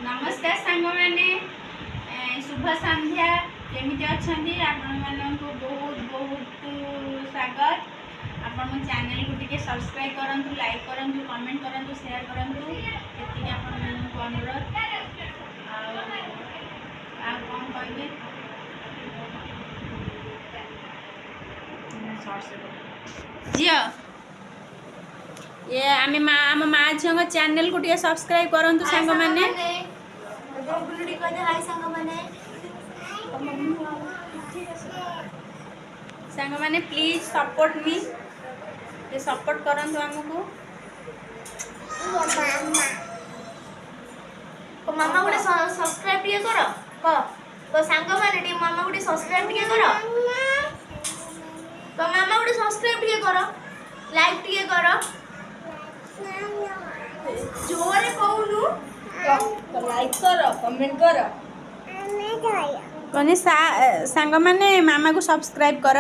नमस्कार सांग मैंने शुभ संध्या केमिति अच्छंदी आपण माननको बहुत बहुत स्वागत। आपण मो चैनल को टिके सब्सक्राइब करंतु, लाइक करंतु, कमेंट करंतु, शेयर करंतु, एतिके आपण माननको अनुरोध। आ कोन कहबे जियो ये आम माँ झील चैनल को सब्सक्राइब करंतु सांग मैंने सांग मैंने प्लीज सपोर्ट मी ये सपोर्ट करंतु हमको मामा गोटे सब्सक्राइब टिके कर तो सांग माने टी मामा गोटे सब्सक्राइब टिके कर तो मामा गोटे सब्सक्राइब टिके कर लाइक टिके कर जोरे कहूनु तो लाइक करो कमेंट करो कने सांग माने मामा को सब्सक्राइब कर।